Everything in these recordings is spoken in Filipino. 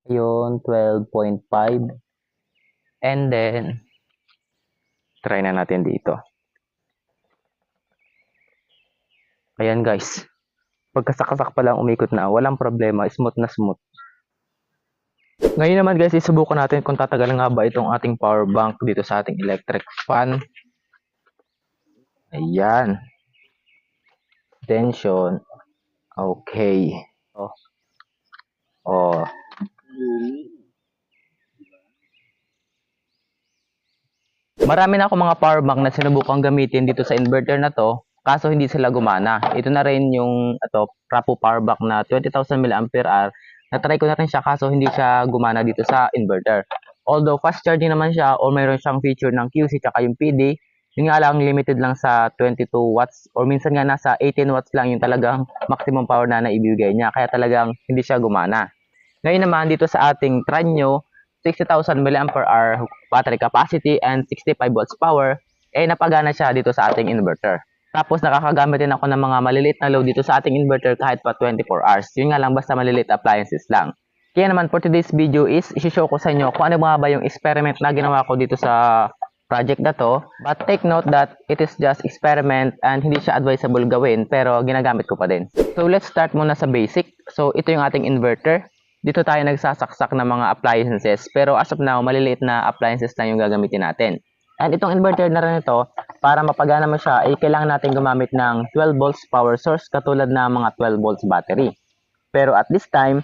Ayun, 12.5. And then, try na natin dito. Ayan guys. Pagkasakasak pa lang umikot na, walang problema, smooth na smooth. Ngayon naman guys, isubukan natin kung tatagal nga ba itong ating power bank dito sa ating electric fan. Ayan. Tension. Okay. Oh. Oh. Marami na ako mga power bank na sinubukang gamitin dito sa inverter na to, kaso hindi sila gumana. Ito na rin yung Rapo power bank na 20,000 mAh. Na-try ko na rin siya kaso hindi siya gumana dito sa inverter. Although fast charging naman siya or mayroon siyang feature ng QC tsaka yung PD, yun nga lang limited lang sa 22 watts or minsan nga nasa 18 watts lang yung talagang maximum power na naibigay niya. Kaya talagang hindi siya gumana. Ngayon naman dito sa ating Tranyo, 60,000 mAh battery capacity and 65 watts power, napagana siya dito sa ating inverter. Tapos nakakagamit din ako ng mga maliliit na load dito sa ating inverter kahit pa 24 hours. Yun nga lang basta maliliit appliances lang. Kaya naman for today's video is isi-show ko sa inyo kung ano mga ba yung experiment na ginawa ko dito sa project na to. But take note that it is just experiment and hindi siya advisable gawin pero ginagamit ko pa din. So let's start muna sa basic. So ito yung ating inverter. Dito tayo nagsasaksak ng mga appliances pero as of now maliliit na appliances lang yung gagamitin natin. And itong inverter na rin ito, para mapagana mo siya ay kailangan natin gumamit ng 12 volts power source katulad ng mga 12 volts battery. Pero at this time,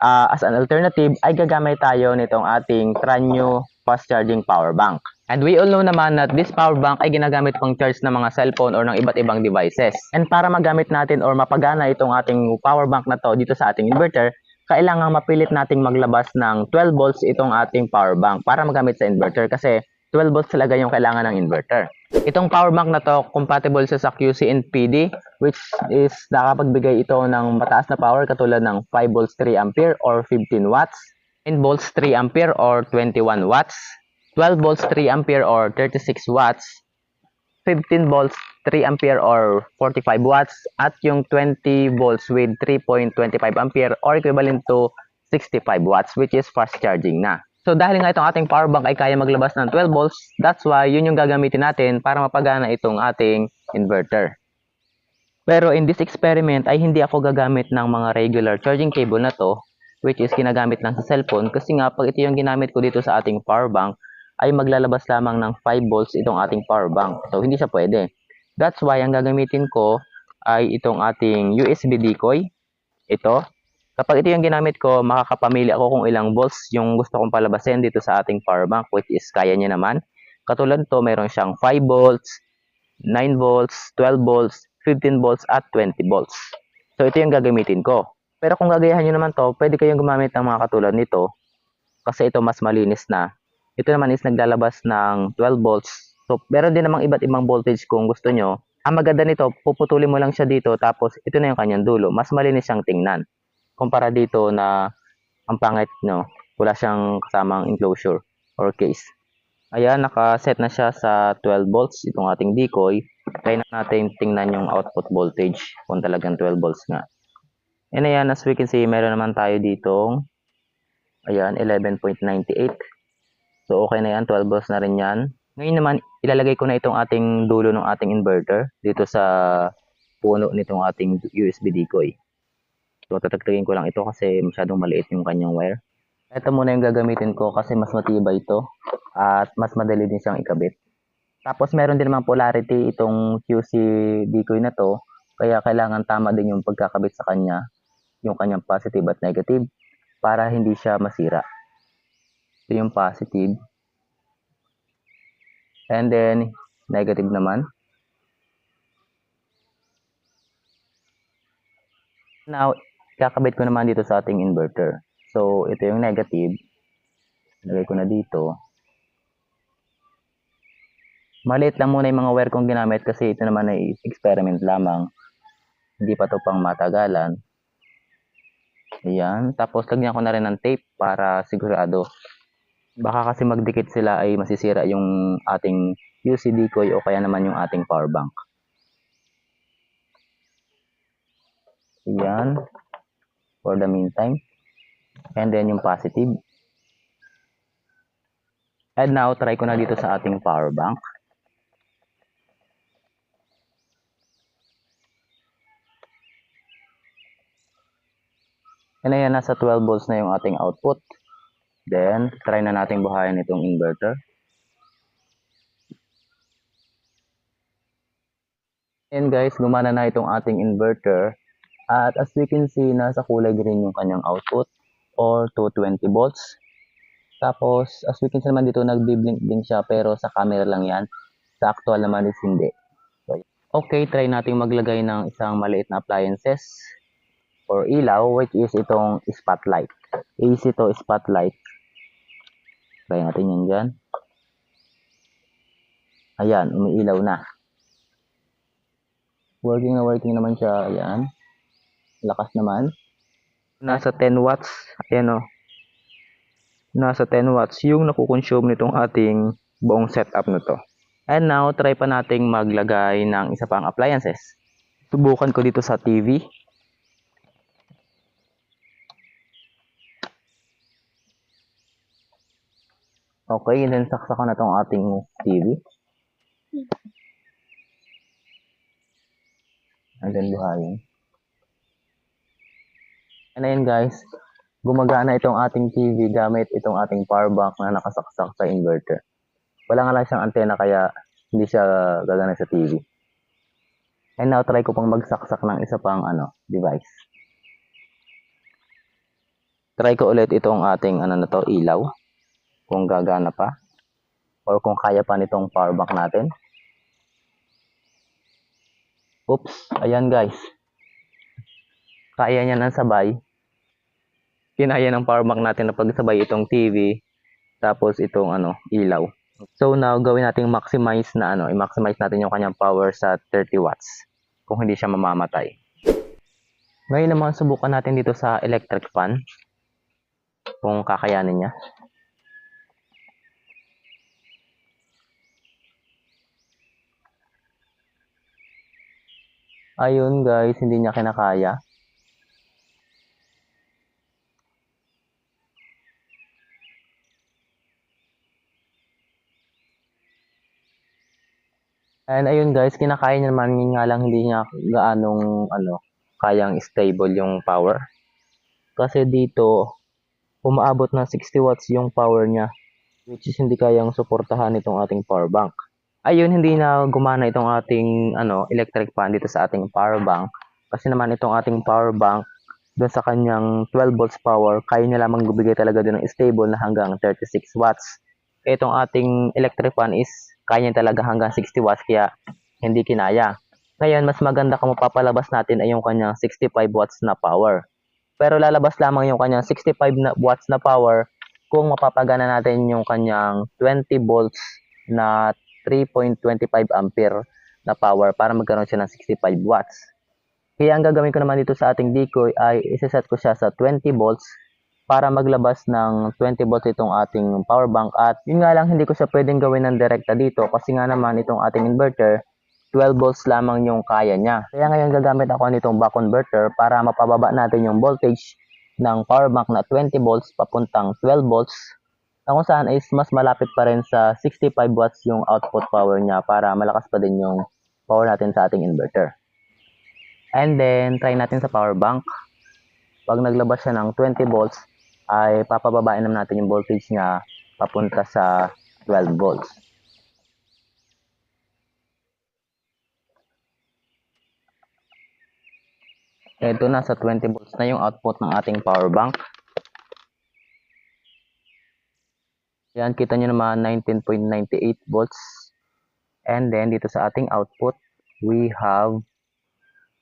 as an alternative ay gagamit tayo nitong ating Tranyo fast charging power bank. And we all know naman that this power bank ay ginagamit pang charge ng mga cellphone or ng iba't ibang devices. And para magamit natin or mapagana itong ating power bank na to dito sa ating inverter, kailangan mapilit nating maglabas ng 12 volts itong ating power bank para magamit sa inverter kasi 12 volts talaga yung kailangan ng inverter. Itong power bank na to, compatible siya sa QC and PD, which is nakapagbigay ito ng mataas na power katulad ng 5 volts 3 ampere or 15 watts, 10 volts 3 ampere or 21 watts, 12 volts 3 ampere or 36 watts, 15 volts 3 ampere or 45 watts, at yung 20 volts with 3.25 ampere or equivalent to 65 watts, which is fast charging na. So dahil nga itong ating power bank ay kaya maglabas ng 12 volts, that's why yun yung gagamitin natin para mapagana itong ating inverter. Pero in this experiment ay hindi ako gagamit ng mga regular charging cable na to, which is ginagamit lang sa cellphone, kasi nga pag ito yung ginamit ko dito sa ating power bank, ay maglalabas lamang ng 5 volts itong ating power bank. So hindi siya pwede. That's why ang gagamitin ko ay itong ating USB decoy. Ito. Kapag ito yung ginamit ko, makakapamili ako kung ilang volts yung gusto kong palabasin dito sa ating power bank, which is kaya niya naman. Katulad to, mayroon siyang 5 volts, 9 volts, 12 volts, 15 volts, at 20 volts. So ito yung gagamitin ko. Pero kung gagayahan nyo naman to, pwede kayong gumamit ng mga katulad nito kasi ito mas malinis na. Ito naman is naglalabas ng 12 volts. So meron din namang iba't ibang voltage kung gusto nyo. Ang maganda nito, puputulin mo lang siya dito tapos ito na yung kanyang dulo. Mas malinis siyang tingnan kumpara dito na ang pangit, no, wala siyang kasamang enclosure or case. Ayan, nakaset na siya sa 12 volts itong ating decoy. Try na natin tingnan yung output voltage kung talagang 12 volts nga. And ayan, as we can see, meron naman tayo ditong ayan, 11.98. So okay na yan, 12 volts na rin yan. Ngayon naman, ilalagay ko na itong ating dulo ng ating inverter dito sa puno nitong ating USB decoy. So, tatagtagin ko lang ito kasi masyadong maliit yung kanyang wire. Ito muna yung gagamitin ko kasi mas matibay ito at mas madali din siyang ikabit. Tapos, meron din naman polarity itong QC decoy na to. Kaya kailangan tama din yung pagkakabit sa kanya, yung kanyang positive at negative para hindi siya masira. Ito yung positive. And then, negative naman. Now, kakabit ko naman dito sa ating inverter. So, ito yung negative. Lagay ko na dito. Maliit lang muna yung mga wire kong ginamit kasi ito naman ay experiment lamang. Hindi pa to pang matagalan. Ayan. Tapos, lagyan ko na rin ng tape para sigurado. Baka kasi magdikit sila ay masisira yung ating UC decoy o kaya naman yung ating power bank. Ayan. For the meantime. And then yung positive. And now, try ko na dito sa ating power bank. And ayan, nasa 12 volts na yung ating output. Then, try na natin buhayin itong inverter. And guys, gumana na itong ating inverter. At as we can see, nasa kulay green yung kanyang output or 220 volts. Tapos, as we can see naman dito, nagbi-blink din siya pero sa camera lang yan. Sa actual naman is hindi. Okay, try natin maglagay ng isang maliit na appliances or ilaw, which is itong spotlight. AC to spotlight. Try natin yan dyan. Ayan, umiilaw na. Working na working naman siya. Ayan. Lakas naman. Nasa 10 watts. Ayan o. Nasa 10 watts yung nakukonsume nitong ating buong setup na to. And now, try pa nating maglagay ng isa pang appliances. Subukan ko dito sa TV. Okay, and then saksak ko na tong ating TV. And then buhayin. And ayun guys, gumagana itong ating TV gamit itong ating power bank na nakasaksak sa inverter. Wala nga lang siyang antena kaya hindi siya gagana sa TV. And now, try ko pang magsaksak ng isa pang device. Try ko ulit itong ating ilaw. Kung gagana pa. Or kung kaya pa nitong power bank natin. Oops, ayan guys. Kaya niya ng sabay. Kinaya ng power bank natin na pagsabay itong TV. Tapos itong ilaw. So now, gawin natin maximize na i-maximize natin yung kanyang power sa 30 watts. Kung hindi siya mamamatay. Ngayon naman, subukan natin dito sa electric fan. Kung kakayanin niya. Ayun guys, hindi niya kinakaya. And ayun guys, kinakaya niya naman, yun nga lang hindi niya gaanong kayang stable yung power. Kasi dito, umaabot na 60 watts yung power niya, which is hindi kayang suportahan itong ating power bank. Ayun, hindi na gumana itong ating electric fan dito sa ating power bank. Kasi naman itong ating power bank, doon sa kanyang 12 volts power, kaya niya lamang bibigay talaga doon ng stable na hanggang 36 watts. Itong ating electric fan is kaya niya talaga hanggang 60 watts kaya hindi kinaya. Ngayon, mas maganda kung mapapalabas natin ay yung kanyang 65 watts na power. Pero lalabas lamang yung kanyang 65 watts na power kung mapapagana natin yung kanyang 20 volts na 3.25 ampere na power para magkaroon siya ng 65 watts. Kaya ang gagawin ko naman dito sa ating decoy ay isa-set ko siya sa 20 volts para maglabas ng 20 volts itong ating power bank. At yun nga lang, hindi ko siya pwedeng gawin ng direkta dito kasi nga naman itong ating inverter 12 volts lamang yung kaya niya. Kaya ngayon gagamit ako nitong buck converter para mapababa natin yung voltage ng power bank na 20 volts papuntang 12 volts na kung saan is mas malapit pa rin sa 65 watts yung output power niya para malakas pa din yung power natin sa ating inverter. And then, try natin sa power bank. Pag naglabas siya ng 20 volts, ay papababain naman natin yung voltage niya papunta sa 12 volts. Ito, nasa 20 volts na yung output ng ating power bank. Yan, kita nyo naman 19.98 volts. And then, dito sa ating output, we have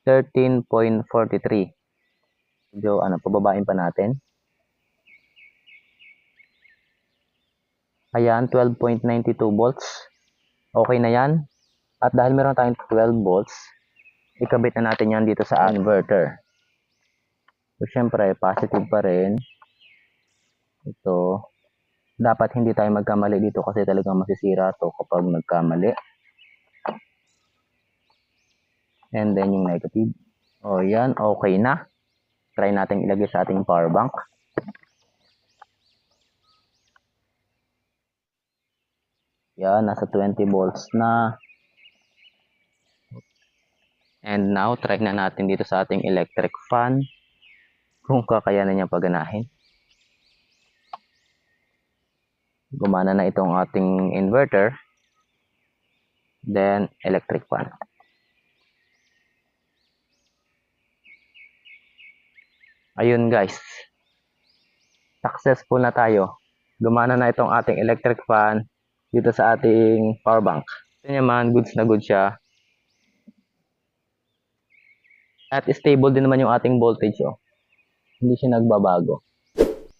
13.43. Medyo, pababain pa natin. Ayan, 12.92 volts. Okay na yan. At dahil meron tayong 12 volts, ikabit na natin yan dito sa inverter. So, syempre, positive pa rin. Ito. Dapat hindi tayo magkamali dito kasi talagang masisira to kapag magkamali. And then yung negative. O yan, okay na. Try natin ilagay sa ating power bank. Yan, nasa 20 volts na. And now, try na natin dito sa ating electric fan kung kakayanan niya paganahin. Gumana na itong ating inverter. Then, electric fan. Ayun guys. Successful na tayo. Gumana na itong ating electric fan dito sa ating power bank. Ito naman, goods na good siya. At stable din naman yung ating voltage. Oh. Hindi siya nagbabago.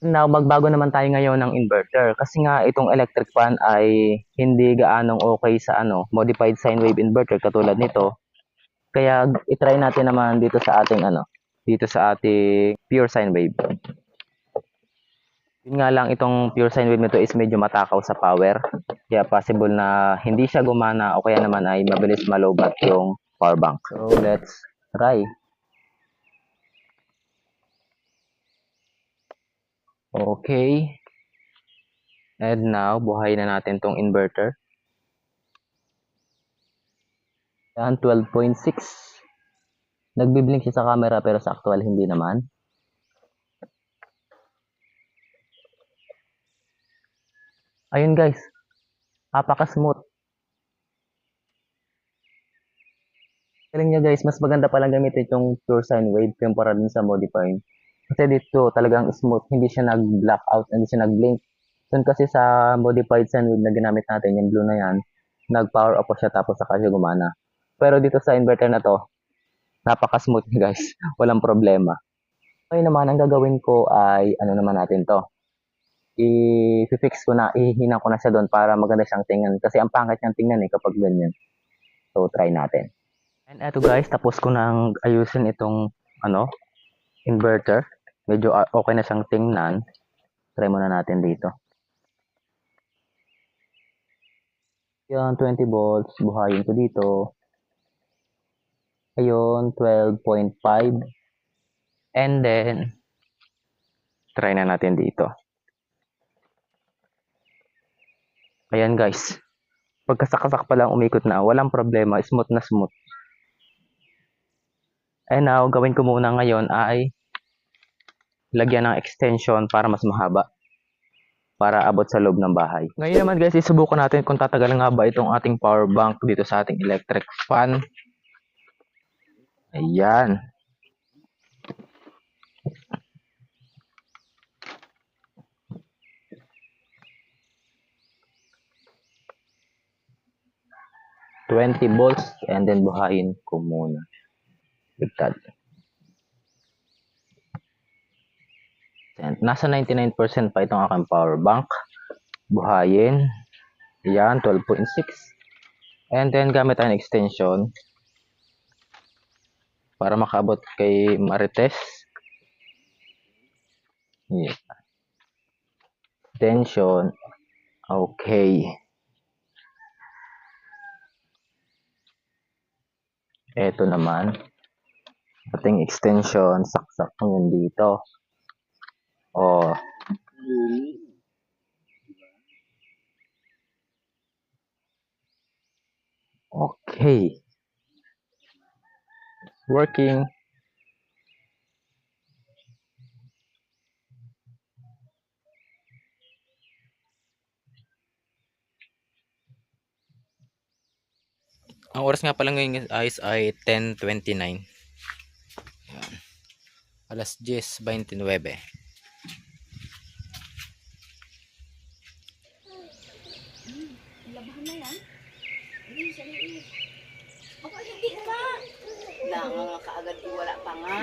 Now, magbago naman tayo ngayon ng inverter. Kasi nga, itong electric fan ay hindi gaanong okay sa modified sine wave inverter katulad nito. Kaya, itry natin naman dito sa ating dito sa ating pure sine wave. Yun nga lang, itong pure sine wave nito is medyo matakaw sa power. Kaya possible na hindi siya gumana o kaya naman ay mabilis malobat yung power bank. So, let's try. Okay. And now, buhay na natin tong inverter. Yan, 12.6. Nagbiblink siya sa camera pero sa actual hindi naman. Ayun guys. Napaka-smooth. Galing niya guys, mas maganda palang gamitin yung pure sine wave kumpara din sa modified. Kasi dito talagang smooth, hindi siya nag-blackout, hindi siya nag-blink. Doon kasi sa modified sine wave na ginamit natin, yung blue na yan, nag-power up siya tapos saka siya gumana. Pero dito sa inverter na to, napaka-smooth guys, walang problema. Okay naman, ang gagawin ko ay, naman natin to. I-fix ko na, ihihinan ko na siya doon para maganda siyang tingnan. Kasi ang pangit niyang tingnan kapag ganyan. So, try natin. And eto guys, tapos ko nang ayusin itong, inverter. Medyo okay na siyang tingnan. Try muna natin dito. Yan, 20 volts. Buhayin ko dito. Ayun, 12.5. And then, try na natin dito. Ayan guys. Pagkasakasak pa lang umikot na, walang problema. Smooth na smooth. And now, gawin ko muna ngayon ay lagyan ng extension para mas mahaba. Para abot sa loob ng bahay. Ngayon naman guys, isubukan natin kung tatagal nga ba itong ating power bank dito sa ating electric fan. Ayan. $20 volts and then buhayin ko muna. Bigtad. Nasa 99% pa itong aking power bank. Buhayin. Ayan, 12.6. And then gamit ang extension para makaabot kay Marites. Yeah. Extension. Okay. Ito naman. Ating extension. Saksak mo yun dito. Oh. Okay. Working. Ang oras nga pala ngayon guys ay 10:29. Alas 10:29. Labahan na yan. Hindi, sali. Baka hindi pa. Nga kaagad wala pa nga.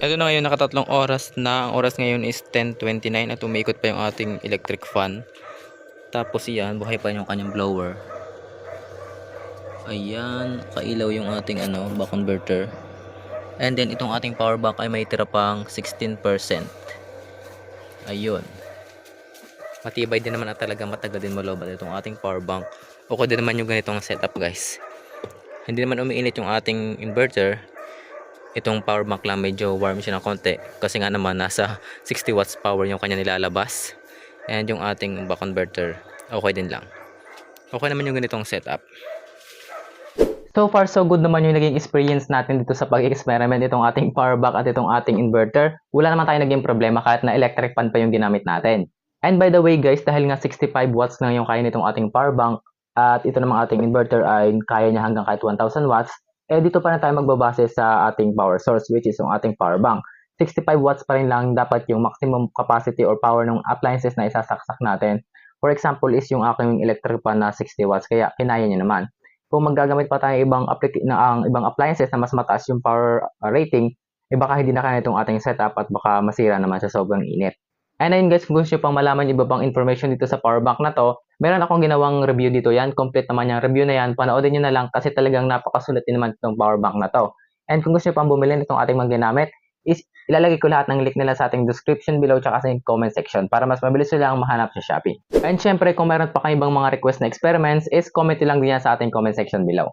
Ito na ngayon, nakatatlong oras na. Ang oras ngayon is 10:29 at umiikot pa yung ating electric fan. Tapos yan, buhay pa yung kanyang blower. Ayan, kailaw yung ating back converter. And then itong ating power bank ay may tira pang 16%. Ayun. Matibay din naman at talaga matagal din malobat itong ating power bank. Okay din naman yung ganitong setup guys. Hindi naman umiinit yung ating inverter. Itong power bank lang medyo warm siya ng konti. Kasi nga naman nasa 60 watts power yung kanya nilalabas. And yung ating back converter okay din lang. Okay naman yung ganitong setup. So far so good naman yung naging experience natin dito sa pag-experiment itong ating power bank at itong ating inverter. Wala naman tayo naging problema kahit na electric fan pa yung ginamit natin. And by the way guys, dahil nga 65 watts lang yung kaya nitong ating power bank at ito namang ating inverter ay kaya niya hanggang kahit 1000 watts, eh dito pa na tayo magbabase sa ating power source which is yung ating power bank. 65 watts pa rin lang dapat yung maximum capacity or power ng appliances na isasaksak natin. For example is yung aking electric fan na 60 watts kaya kinaya niya naman. Kung maggagamit pa tayo ibang appliances na mas mataas yung power rating, baka hindi na kaya itong ating setup at baka masira naman sa sobrang init. And ayun guys, kung gusto nyo pang malaman iba pang information dito sa power bank na to, meron akong ginawang review dito yan. Complete naman yung review na yan. Panoodin nyo na lang kasi talagang napakasulit din naman itong power bank na to. And kung gusto nyo pang bumili nitong ating mga ginamit, is ilalagay ko lahat ng link nila sa ating description below tsaka sa comment section para mas mabilis nyo lang mahanap sa Shopee. And syempre kung meron pa kayong ibang mga request na experiments is comment nyo lang din yan sa ating comment section below.